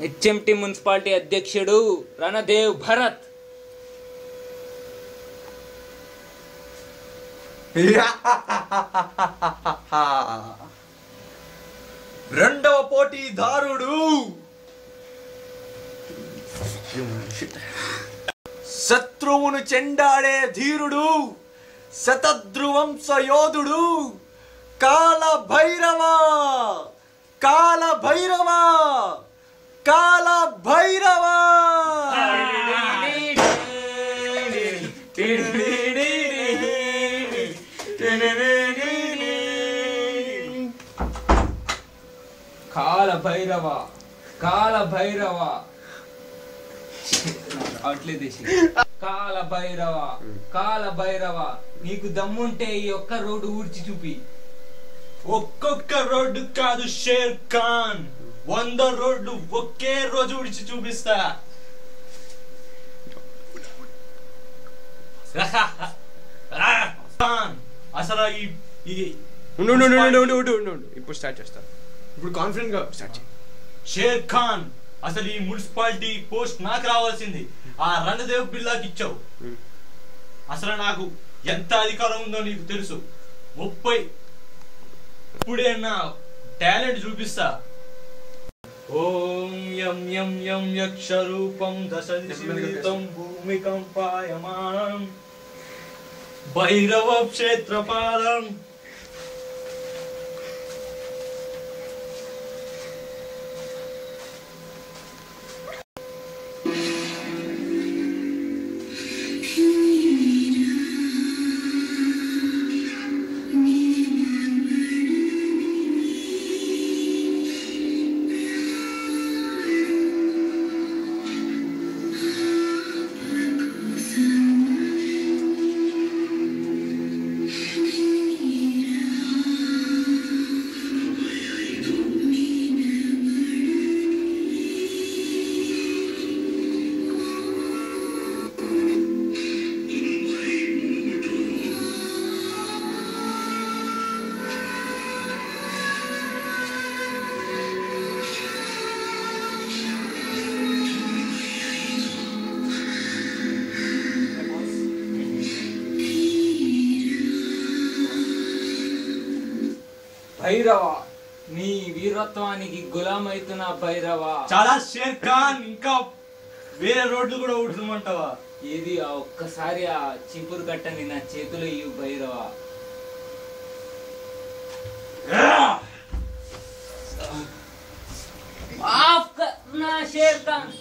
HMT municipality అధ్యక్షుడు రణదేవ్ భరత్. రెండవ పోటీదారుడు శత్రువును చెండాడే ధీరుడు, శతద్రువంశ యోధుడు, కాల భైరవ కాల భైరవ కాల భైరవ. కాల భైరవ కాల భైరవ కాల భైరవ కాల భైరవ, నీకు దమ్ముంటే ఈ ఒక్క రోడ్డు ఊడ్చి చూపి. ఒక్కొక్క రోడ్డు కాదు షేర్ ఖాన్, 100 రోడ్లు ఒకే రోజు ఊడ్చి చూపిస్తా. అసలు ఇప్పుడు స్టార్ట్ చేస్తా. ఇప్పుడు కాన్ఫిడెంట్ గా స్టార్ట్ చేయి. షేర్ ఖాన్, అసలు ఈ మున్సిపాలిటీ పోస్ట్ నాకు రావాల్సింది, ఆ రణదేవ్ బిల్లాకి ఇచ్చావు. అసలు నాకు ఎంత అధికారం ఉందో నీకు తెలుసు. 30 ఇప్పుడే నా టాలెంట్ చూపిస్తా. ఓం యం యం యం యక్షరూపం దశదిశం భూమి కంపాయమానం భైరవ క్షేత్రపాలం. భైరవ, నీ వీరత్వానికి గులామైతున్న భైరవ. చాలా షేర్ ఖాన్, ఇంకా వేరే రోడ్లు కూడా ఊడ్చమంటావా? ఏది ఆ ఒక్కసారి ఆ చీపురు కట్టని నా చేతిలో ఇవ్వు భైరవ. నా షేర్ ఖాన్.